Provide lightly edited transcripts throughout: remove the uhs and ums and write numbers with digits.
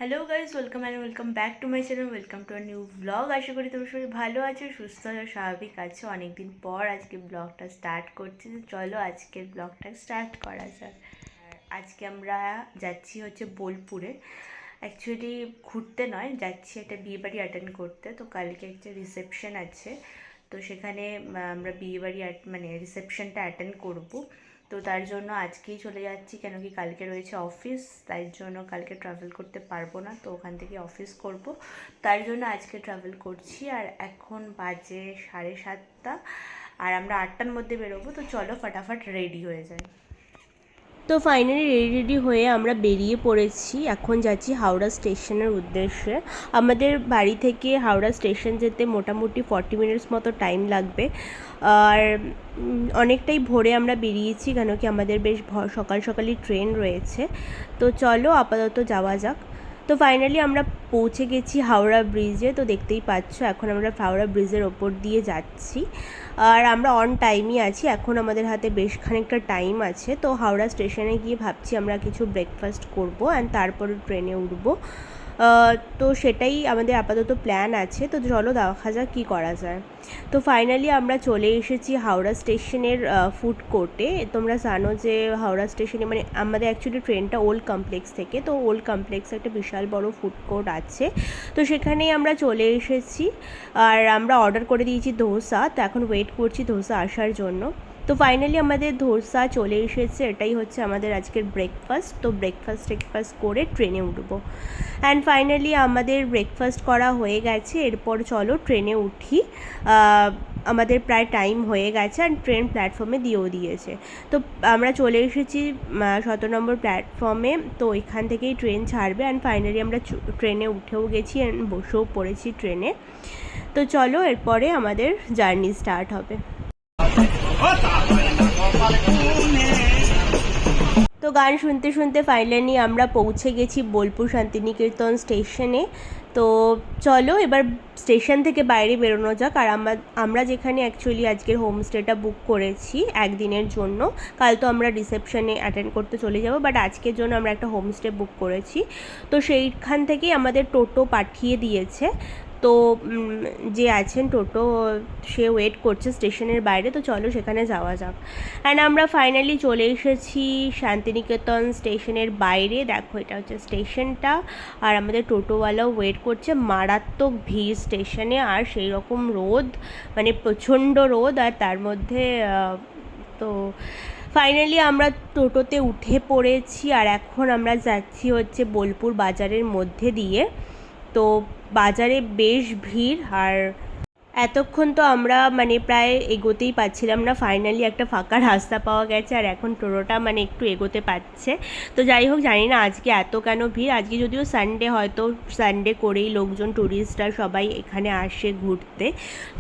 Hello guys, welcome back to my channel, welcome to our new blog. আশা করি তোমরা সবাই ভালো আছো, সুস্থ আছো, স্বাভাবিক আছো। অনেকদিন পর আজকে ব্লগটা স্টার্ট করছি, তো চলো আজকের ব্লগটা স্টার্ট করা যাক। আর আজকে আমরা যাচ্ছি হচ্ছে বোলপুরে। অ্যাকচুয়ালি ঘুরতে নয়, যাচ্ছি একটা বিয়েবাড়ি অ্যাটেন্ড করতে। তো কালকে একটা রিসেপশন আছে, তো সেখানে আমরা বিয়েবাড়ি মানে রিসেপশনটা অ্যাটেন্ড করবো। তো তার জন্য আজকেই চলে যাচ্ছি, কেন কি কালকে রয়েছে অফিস, তাই জন্য কালকে ট্রাভেল করতে পারবো না। তো ওখান থেকে অফিস করব, তার জন্য আজকে ট্রাভেল করছি। আর এখন বাজে 7:30, আর আমরা 8টার মধ্যে বেরোবো। তো চলো ফটাফট রেডি হয়ে যায়। তো ফাইনালি রেডি হয়ে আমরা বেরিয়ে পড়েছি। এখন যাচ্ছি হাওড়া স্টেশনের উদ্দেশ্যে। আমাদের বাড়ি থেকে হাওড়া স্টেশন যেতে মোটামুটি 40 মিনিটস মতো টাইম লাগবে। আর অনেকটাই ভোরে আমরা বেরিয়েছি, কেন কি আমাদের বেশ সকাল সকালই ট্রেন রয়েছে। তো চলো আপাতত যাওয়া যাক। তো ফাইনালি আমরা পৌঁছে গেছি হাওড়া ব্রিজে। তো দেখতেই পাচ্ছ এখন আমরা হাওড়া ব্রিজের ওপর দিয়ে যাচ্ছি, আর আমরা অন টাইমই আছি। এখন আমাদের হাতে বেশ খানিকটা টাইম আছে। তো হাওড়া স্টেশনে গিয়ে ভাবছি আমরা কিছু ব্রেকফাস্ট করবো অ্যান্ড তারপরে ট্রেনে উঠবো। তো সেটাই আমাদের আপাতত প্ল্যান আছে। তো চলো দেখা যাক কী করা যায়। তো ফাইনালি আমরা চলে এসেছি হাওড়া স্টেশনের ফুড কোর্টে। তোমরা জানো যে হাওড়া স্টেশনে মানে আমাদের অ্যাকচুয়ালি ট্রেনটা ওল্ড কমপ্লেক্স থেকে, তো ওল্ড কমপ্লেক্সে একটা বিশাল বড় ফুড কোর্ট আছে। তো সেখানেই আমরা চলে এসেছি, আর আমরা অর্ডার করে দিয়েছি ধোসা। তো এখন ওয়েট করছি ধোসা আসার জন্য। তো ফাইনালি আমাদের ধোসা চলে এসেছে, এটাই হচ্ছে আমাদের আজকের ব্রেকফাস্ট। তো ব্রেকফাস্ট করে ট্রেনে উঠবো। অ্যান্ড ফাইনালি আমাদের ব্রেকফাস্ট করা হয়ে গেছে। এরপর চলো ট্রেনে উঠি। আমাদের প্রায় টাইম হয়ে গেছে, আর ট্রেন প্ল্যাটফর্মে দিয়েও দিয়েছে। তো আমরা চলে এসেছি 17 নম্বর প্ল্যাটফর্মে। তো এখান থেকেই ট্রেন ছাড়বে। অ্যান্ড ফাইনালি আমরা ট্রেনে উঠেও গেছি অ্যান্ড বসেও পড়েছি ট্রেনে। তো চলো এরপরে আমাদের জার্নি স্টার্ট হবে। তো গান শুনতে শুনতে ফাইনালি আমরা পৌঁছে গেছি বোলপুর শান্তিনিকেতন স্টেশনে। তো চলো এবার স্টেশন থেকে বাইরে বেরোনো যাক। আর আমরা যেখানে অ্যাকচুয়ালি আজকের হোমস্টেটা বুক করেছি একদিনের জন্য, কাল তো আমরা রিসেপশনে অ্যাটেন্ড করতে চলে যাব, বাট আজকের জন্য আমরা একটা হোমস্টে বুক করেছি। তো সেইখান থেকেই আমাদের টোটো পাঠিয়ে দিয়েছে। তো যে আছেন টোটো, সে ওয়েট করছে স্টেশনের বাইরে। তো চলো সেখানে যাওয়া যাক। অ্যান্ড আমরা ফাইনালি চলে এসেছি শান্তিনিকেতন স্টেশনের বাইরে। দেখো এটা হচ্ছে স্টেশনটা, আর আমাদের টোটোওয়ালাও ওয়েট করছে। মারাত্মক ভিড় স্টেশনে, আর সেই রকম রোদ, মানে প্রচণ্ড রোদ। আর তার মধ্যে তো ফাইনালি আমরা টোটোতে উঠে পড়েছি, আর এখন আমরা যাচ্ছি হচ্ছে বোলপুর বাজারের মধ্যে দিয়ে। তো বাজারে বেশ ভিড়, আর এতক্ষণ তো আমরা মানে প্রায় এগোতেই পাচ্ছিলাম না। ফাইনালি একটা ফাঁকা রাস্তা পাওয়া গেছে, আর এখন টোটোটা মানে একটু এগোতে পারছে। তো যাই হোক, জানি না আজকে এত কেন ভিড়। আজকে যদিও সানডে, হয়তো সানডে করেই লোকজন, ট্যুরিস্টরা সবাই এখানে আসে ঘুরতে।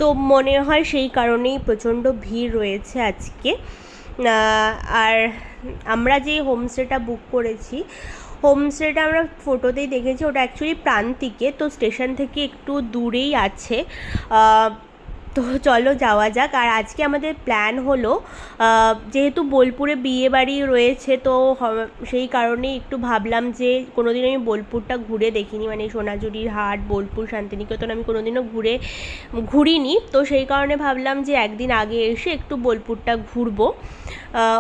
তো মনে হয় সেই কারণেই প্রচণ্ড ভিড় রয়েছে আজকে। আর আমরা যে হোমস্টেটা বুক করেছি, হোমস্টেটা আমরা ফটোতেই দেখেছি, ওটা অ্যাকচুয়ালি প্রান্তিকে, তো স্টেশন থেকে একটু দূরেই আছে। তো চলো যাওয়া যাক। আর আজকে আমাদের প্ল্যান হলো, যেহেতু বোলপুরে বিয়ে বাড়ি রয়েছে, তো সেই কারণেই একটু ভাবলাম যে কোনোদিন আমি বোলপুরটা ঘুরে দেখিনি, মানে সোনাঝুরির হাট, বোলপুর, শান্তিনিকেতন আমি কোনোদিনও ঘুরিনি। তো সেই কারণে ভাবলাম যে একদিন আগে এসে একটু বোলপুরটা ঘুরবো,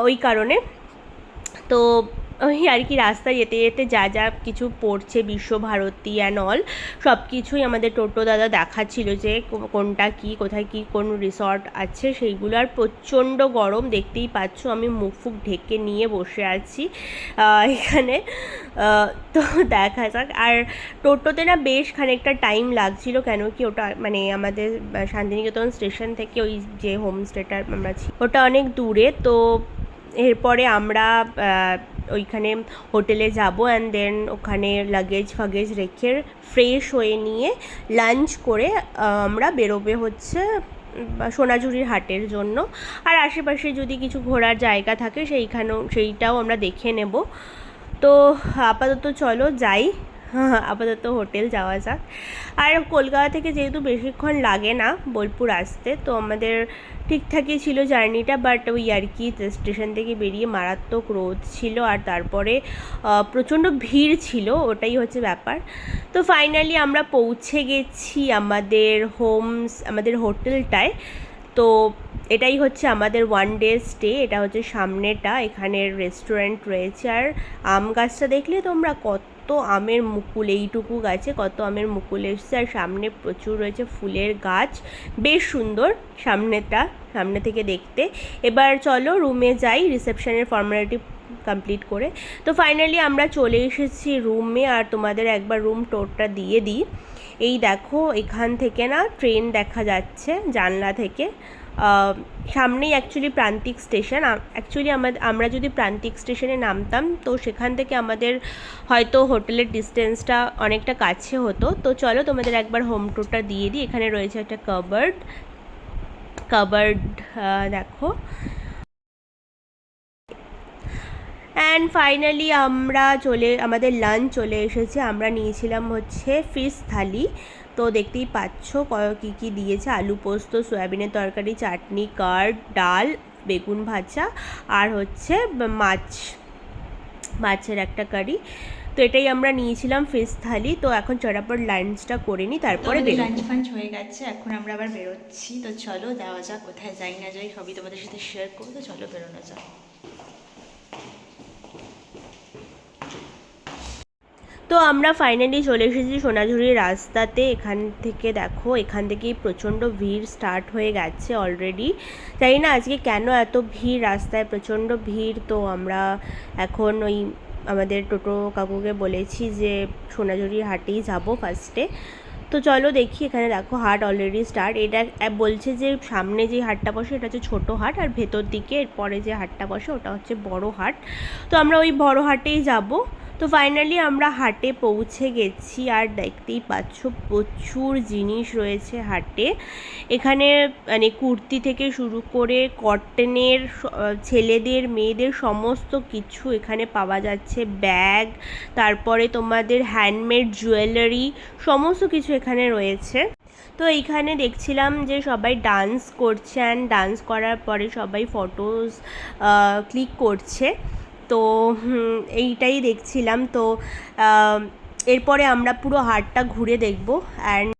ওই কারণে। তো ওই আর কি, রাস্তায় যেতে যেতে যা যা কিছু পড়ছে, বিশ্বভারতী অ্যান্ড অল, সব কিছুই আমাদের টোটো দাদা দেখাচ্ছিল যে কোনটা কি, কোথায় কি, কোন রিসর্ট আছে সেইগুলো। আর প্রচণ্ড গরম, দেখতেই পাচ্ছ আমি মুখ ফুক ঢেকে নিয়ে বসে আছি এখানে। তো দেখা যাক। আর টোটোতে না বেশ খানিকটা টাইম লাগছিল, কেন কি ওটা মানে আমাদের শান্তিনিকেতন স্টেশন থেকে ওই যে হোমস্টেটা আমরা ওটা অনেক দূরে। তো এরপরে আমরা ওইখানে হোটেলে যাব, অ্যান্ড দেন ওখানে লাগেজ রেখে ফ্রেশ হয়ে নিয়ে লাঞ্চ করে আমরা বেরোবে হচ্ছে সোনাঝুরির হাটের জন্য। আর আশেপাশে যদি কিছু ঘোরার জায়গা থাকে সেইটাও আমরা দেখে নেব। তো আপাতত চলো যাই। আপাতত হোটেল যাওয়া যাক। আর কলকাতা থেকে যেহেতু বেশিক্ষণ লাগে না বোলপুর আসতে, তো আমাদের ঠিকঠাকই ছিল জার্নিটা, বাট ওই আর কি স্টেশন থেকে বেরিয়ে মারাত্মক রোদ ছিল আর তারপরে প্রচণ্ড ভিড় ছিল, ওটাই হচ্ছে ব্যাপার। তো ফাইনালি আমরা পৌঁছে গেছি আমাদের হোটেলটায়। তো এটাই হচ্ছে আমাদের ওয়ান ডে স্টে, এটা হচ্ছে সামনেটা, এখানের রেস্টুরেন্ট রয়েছে। আর আম গাছটা দেখলে তোমরা কত আমের মুকুল, এইটুকু গাছে কত আমের মুকুল এসছে, আর সামনে প্রচুর রয়েছে ফুলের গাছ, বেশ সুন্দর সামনে থেকে দেখতে। এবার চলো রুমে যাই রিসেপশনের ফর্মালিটি কমপ্লিট করে। তো ফাইনালি আমরা চলে এসেছি রুমে, আর তোমাদের একবার রুম টোরটা দিয়ে দিই। এই দেখো এখান থেকে না ট্রেন দেখা যাচ্ছে জানলা থেকে, সামনেই অ্যাকচুয়ালি প্রান্তিক স্টেশন। অ্যাকচুয়ালি আমরা যদি প্রান্তিক স্টেশনে নামতাম তো সেখান থেকে আমাদের হয়তো হোটেলের ডিস্টেন্সটা অনেকটা কাছে হতো। তো চলো তোমাদের একবার হোম টুরটা দিয়ে দিই। এখানে রয়েছে একটা কাবার্ড দেখো। অ্যান্ড ফাইনালি আমাদের লাঞ্চ চলে এসেছে। আমরা নিয়েছিলাম হচ্ছে ফিশ থালি। তো দেখতেই পাচ্ছ কী কী দিয়েছে, আলু পোস্ত, সয়াবিনের তরকারি, চাটনি, কার্ড, ডাল, বেগুন ভাজা, আর হচ্ছে মাছের একটা কারি। তো এটাই আমরা নিয়েছিলাম ফিশ থালি। তো এখন চটাপট লাঞ্চটা করে নিই, তারপরে লাঞ্চ ফাঞ্চ হয়ে গেছে, এখন আমরা আবার বেরোচ্ছি। তো চলো যাওয়া যাক, কোথায় যাই না যাই সবই তোমাদের সাথে শেয়ার করবো। তো চলো বেরোনো যাক। তো আমরা ফাইনালি চলে এসেছি সোনাঝুরির রাস্তাতে। এখান থেকেই প্রচণ্ড ভিড় স্টার্ট হয়ে গেছে অলরেডি। জানি না আজকে কেন এত ভিড়, রাস্তায় প্রচণ্ড ভিড়। তো আমরা এখন আমাদের টোটো কাকুকে বলেছি যে সোনাঝুরির হাটেই যাব ফার্স্টে। তো চলো দেখি, এখানে দেখো হাট অলরেডি স্টার্ট। এটা বলছে যে সামনে যে হাটটা বসে এটা হচ্ছে ছোটো হাট, আর ভেতর দিকে এরপরে যে হাটটা বসে ওটা হচ্ছে বড় হাট। তো আমরা ওই বড় হাটেই যাব। তো ফাইনালি আমরা হাটে পৌঁছে গেছি, আর দেখতেই পাচ্ছ প্রচুর জিনিস রয়েছে হাটে। এখানে মানে কুর্তি থেকে শুরু করে কটনের ছেলেদের মেয়েদের সমস্ত কিছু এখানে পাওয়া যাচ্ছে, ব্যাগ, তারপরে তোমাদের হ্যান্ডমেড জুয়েলারি, সমস্ত কিছু এখানে রয়েছে। তো এইখানে দেখছিলাম যে সবাই ডান্স করছে, অ্যান্ড ডান্স করার পরে সবাই ফটোজ ক্লিক করছে। তো এইটাই দেখছিলাম। তো এরপরে আমরা পুরো হাটটা ঘুরে দেখব। অ্যান্ড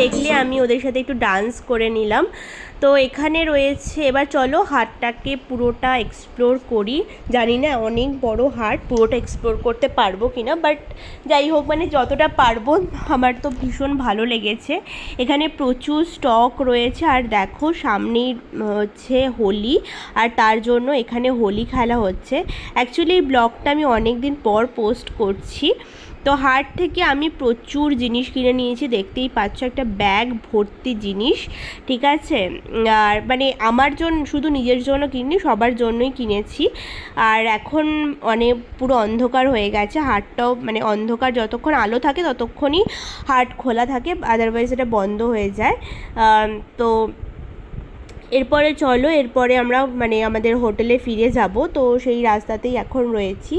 দেখলে আমি ওদের সাথে একটু ডান্স করে নিলাম। তো এখানে রয়েছে, এবার চলো হাটটাকে পুরোটা এক্সপ্লোর করি। জানি না অনেক বড় হাট, পুরোটা এক্সপ্লোর করতে পারবো কিনা, বাট যাই হোক মানে যতটা পারবো। আমার তো ভীষণ ভালো লেগেছে, এখানে প্রচুর স্টক রয়েছে। আর দেখো সামনেই হচ্ছে হোলি, আর তার জন্য এখানে হোলি খেলা হচ্ছে। অ্যাকচুয়ালি এই ব্লগটা আমি অনেক দিন পর পোস্ট করছি। তো হাট থেকে আমি প্রচুর জিনিস কিনে নিয়েছি, দেখতেই পাচ্ছ একটা ব্যাগ ভর্তি জিনিস, ঠিক আছে। আর মানে আমার জন্য, শুধু নিজের জন্য কিনিনি, সবার জন্যই কিনেছি। আর এখন পুরো অন্ধকার হয়ে গেছে, হাটটাও মানে অন্ধকার, যতক্ষণ আলো থাকে ততক্ষণই হাট খোলা থাকে, আদারওয়াইজ এটা বন্ধ হয়ে যায়। তো এরপরে আমরা মানে আমাদের হোটেলে ফিরে যাব, তো সেই রাস্তাতেই এখন রয়েছি।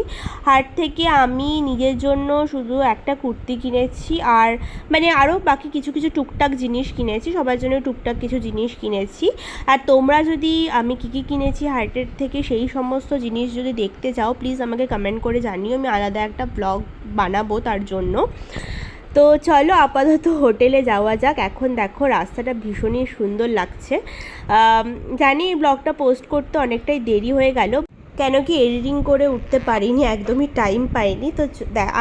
হাট থেকে আমি নিজের জন্য শুধু একটা কুর্তি কিনেছি, আর মানে আরও বাকি কিছু কিছু টুকটাক জিনিস কিনেছি, সবার জন্য টুকটাক কিছু জিনিস কিনেছি। আর তোমরা যদি আমি কী কী কিনেছি হাটের থেকে সেই সমস্ত জিনিস যদি দেখতে চাও, প্লিজ আমাকে কমেন্ট করে জানিও, আমি আলাদা একটা ব্লগ বানাবো তার জন্য। তো চলো আপাতত হোটেলে যাওয়া যাক। এখন দেখো রাস্তাটা ভীষণই সুন্দর লাগছে। জানি এই ব্লগটা পোস্ট করতে অনেকটাই দেরি হয়ে গেল, কেন কি এডিটিং করে উঠতে পারিনি, একদমই টাইম পাইনি। তো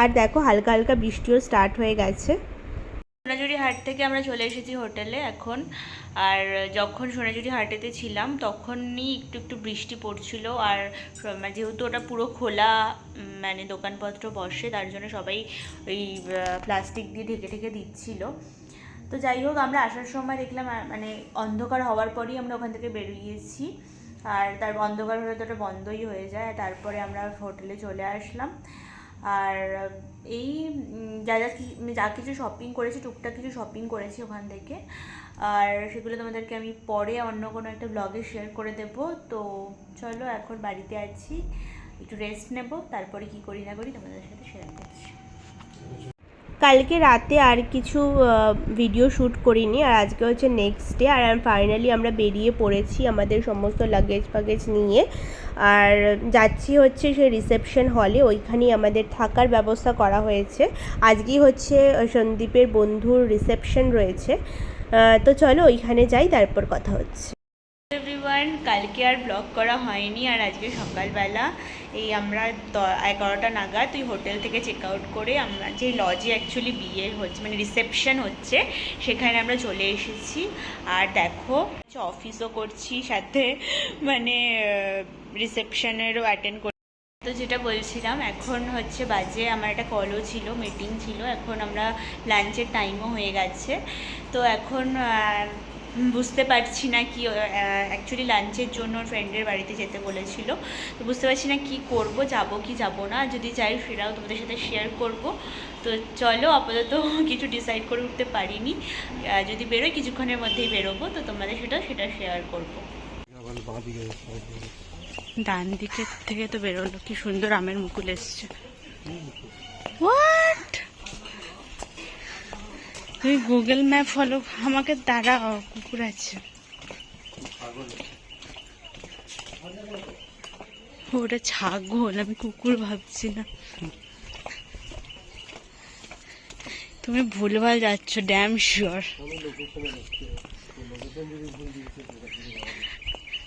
আর দেখো হালকা হালকা বৃষ্টিও স্টার্ট হয়ে গেছে। সোনাঝুরি হাট থেকে আমরা চলে এসেছি হোটেলে এখন। আর যখন সোনাঝুরি হাটেতে ছিলাম তখনই একটু একটু বৃষ্টি পড়ছিল, আর যেহেতু ওটা পুরো খোলা মানে দোকানপত্র বসে, তার জন্য সবাই ওই প্লাস্টিক দিয়ে ঢেকে ঢেকে দিচ্ছিল। তো যাই হোক, আমরা আসার সময় দেখলাম মানে অন্ধকার হওয়ার পরই আমরা ওখান থেকে বেরিয়েছি, আর তার অন্ধকার হলে তো ওটা বন্ধই হয়ে যায়। তারপরে আমরা হোটেলে চলে আসলাম। আর এই যা কিছু শপিং করেছি, টুকটাক কিছু শপিং করেছি ওখান থেকে, আর সেগুলো তোমাদেরকে আমি পরে অন্য কোনো একটা ব্লগে শেয়ার করে দেবো। তো চলো, এখন বাড়িতে আছি, একটু রেস্ট নেব, তারপরে কি করি না করি তোমাদের সাথে শেয়ার করছি। কালকে রাতে আর কিছু ভিডিও শ্যুট করিনি, আর আজকে হচ্ছে নেক্সট ডে, আর ফাইনালি আমরা বেরিয়ে পড়েছি আমাদের সমস্ত লাগেজ নিয়ে। আর যাচ্ছি হচ্ছে সেই রিসেপশন হলে, ওইখানেই আমাদের থাকার ব্যবস্থা করা হয়েছে। আজকেই হচ্ছে সন্দীপের বন্ধুর রিসেপশন রয়েছে। তো চলো ওইখানে যাই, তারপর কথা হচ্ছে। এভরিওয়ান, কালকে আর ব্লগ করা হয়নি, আর আজকে সকালবেলা এই আমরা 11টা নাগাদ ওই হোটেল থেকে চেক আউট করে আমরা যে লজে অ্যাকচুয়ালি বিয়ে হচ্ছে মানে রিসেপশন হচ্ছে সেখানে আমরা চলে এসেছি। আর দেখো অফিসও করছি সাথে, মানে রিসেপশনেরও অ্যাটেন্ড করছি। তো যেটা বলছিলাম, এখন হচ্ছে বাজে, আমার একটা কলও ছিল, মিটিং ছিল, এখন আমরা লাঞ্চের টাইমও হয়ে গেছে। তো এখন বুঝতে পারছি না কি, অ্যাকচুয়ালি লাঞ্চের জন্য ফ্রেন্ডের বাড়িতে যেতে বলেছিল, তো বুঝতে পারছি না কি করব, যাব কি যাব না, যদি যাই সেটাও তোমাদের সাথে শেয়ার করব। তো চলো, আপাতত কিছু ডিসাইড করে উঠতে পারিনি, যদি বেরোই কিছুক্ষণের মধ্যেই বেরোবো, তো তোমাদের সেটা শেয়ার করব। ডান দিকের থেকে তো বেরোলো, কি সুন্দর আমের মুকুল এসছে। হোয়াট, তুই গুগল ম্যাপ ফলো আমাকে দাঁড়াও, কুকুর আছে। ওটা ছাগল, আমি কুকুর ভাবছি না। তুমি ভুলভাল যাচ্ছ, ড্যাম শিওর।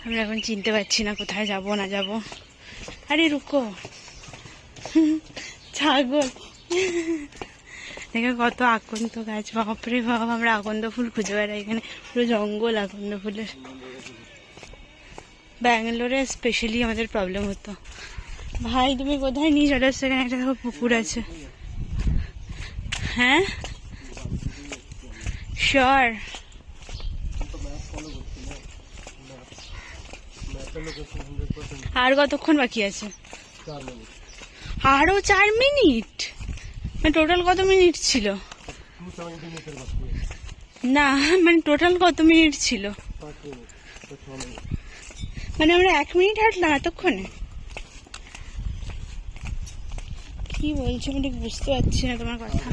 আমি এখন চিনতে পারছি না কোথায় যাব না যাব। আরে রুকো, ছাগল দেখে কত আকন্দ গাছ, বাপরে বাপ, আমরা আকন্দ ফুল খুঁজে বেড়াই এখানে, পুরো জঙ্গল আকন্দ ফুলের। ব্যাঙ্গালোরে স্পেশালি আমাদের প্রবলেম হতো। ভাই তুমি কোথায় নিয়ে চলে আসছো? এখানে একটা পুকুর আছে। হ্যাঁ শিওর। আর কতক্ষণ বাকি আছে? আরো 4 মিনিট? মানে টোটাল কত মিনিট ছিল? না মানে টোটাল কত মিনিট ছিল? মানে আমরা 1 মিনিট হাঁটলাম এতক্ষণে? কি বলছো আমি ঠিক বুঝতে পারছি না তোমার কথা।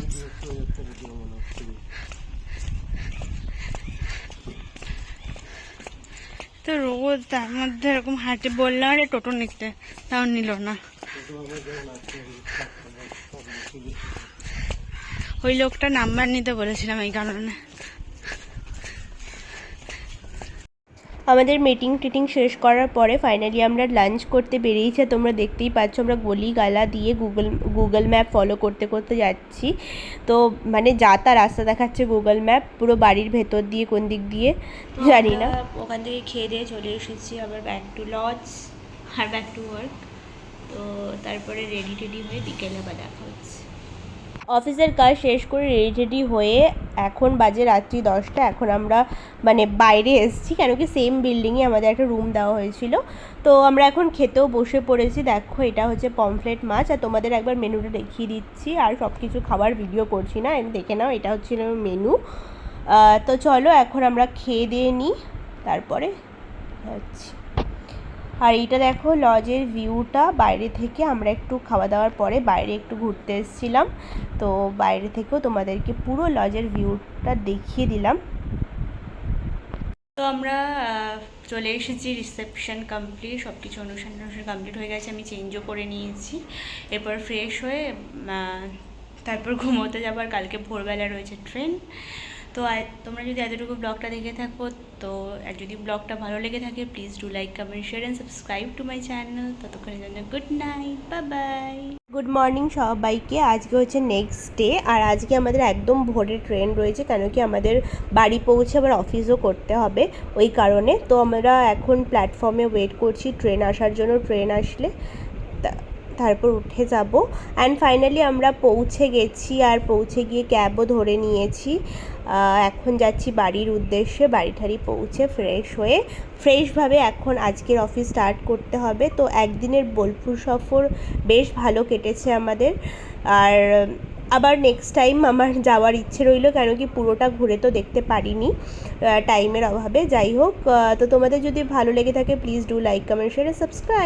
তো রোদ, তার মধ্যে এরকম হাঁটে, বললাম আরে টোটো নিতে, তাও নিল না। ওই লোকটা নাম্বার নিতে বলেছিলাম এই কারণে। আমাদের মিটিং টিটিং শেষ করার পরে ফাইনালি আমরা লাঞ্চ করতে বেরিয়েছি। তোমরা দেখতেই পাচ্ছ আমরা গলি গালা দিয়ে গুগল ম্যাপ ফলো করতে করতে যাচ্ছি। তো মানে যা তা রাস্তা দেখাচ্ছে গুগল ম্যাপ, পুরো বাড়ির ভেতর দিয়ে কোন দিক দিয়ে জানি না। ওখান থেকে খেয়ে দিয়ে চলে এসেছি আবার ব্যাক টু লজ আর ব্যাক টু ওয়ার্ক। তো তারপরে রেডি টেডি হয়ে বিকেলে আবার দেখা হচ্ছে। অফিসের কাজ শেষ করে রেডি টেডি হয়ে এখন বাজে রাত্রি 10টা। এখন আমরা মানে বাইরে এসেছি, কেন কি সেম বিল্ডিংয়ে আমাদের একটা রুম দেওয়া হয়েছিল। তো আমরা এখন খেতেও বসে পড়েছি। দেখো এটা হচ্ছে পমফ্রেট মাছ, আর তোমাদের একবার মেনুটা দেখিয়ে দিচ্ছি, আর সব কিছু খাবার ভিডিও করছি না, দেখে নাও। এটা হচ্ছে মেনু। তো চলো এখন আমরা খেয়ে দিয়ে নিই, তারপরে যাচ্ছি। আর এইটা দেখো লজের ভিউটা বাইরে থেকে। আমরা একটু খাওয়া দাওয়ার পরে বাইরে একটু ঘুরতে এসেছিলাম, তো বাইরে থেকেও তোমাদেরকে পুরো লজের ভিউটা দেখিয়ে দিলাম। তো আমরা চলে এসেছি, রিসেপশন কমপ্লিট, সব কিছু অনুষ্ঠান কমপ্লিট হয়ে গেছে। আমি চেঞ্জও করে নিয়েছি, এরপর ফ্রেশ হয়ে তারপর ঘুমোতে যাবার, কালকে ভোরবেলা রয়েছে ট্রেন। তো তোমরা যদি এতটুকু ব্লগটা দেখে থাকো, তো আর যদি ব্লগটা ভালো লেগে থাকে, please do like, comment, share and subscribe to my channel. ততক্ষণের জন্য good night, bye bye. Good morning সবাইকে। আজকে হচ্ছে নেক্সট ডে, আর আজকে আমাদের একদম ভোরের ট্রেন রয়েছে, কেন কি আমাদের বাড়ি পৌঁছে আবার অফিসও করতে হবে, ওই কারণে। তো আমরা এখন প্ল্যাটফর্মে ওয়েট করছি ট্রেন আসার জন্য। ট্রেন আসলে তারপর উঠে যাব। অ্যান্ড ফাইনালি আমরা পৌঁছে গেছি, আর পৌঁছে গিয়ে ক্যাবও ধরে নিয়েছি। এখন যাচ্ছি বাড়ির উদ্দেশ্যে। বাড়ি ঠাড়ি পৌঁছে ফ্রেশ হয়ে ফ্রেশভাবে এখন আজকের অফিস স্টার্ট করতে হবে। তো একদিনের বোলপুর সফর বেশ ভালো কেটেছে আমাদের, আর আবার নেক্সট টাইম আমার যাওয়ার ইচ্ছে রইল, কেন কি পুরোটা ঘুরে তো দেখতে পারিনি টাইমের অভাবে। যাই হোক, তো তোমাদের যদি ভালো লেগে থাকে, please do like, comment, share, subscribe.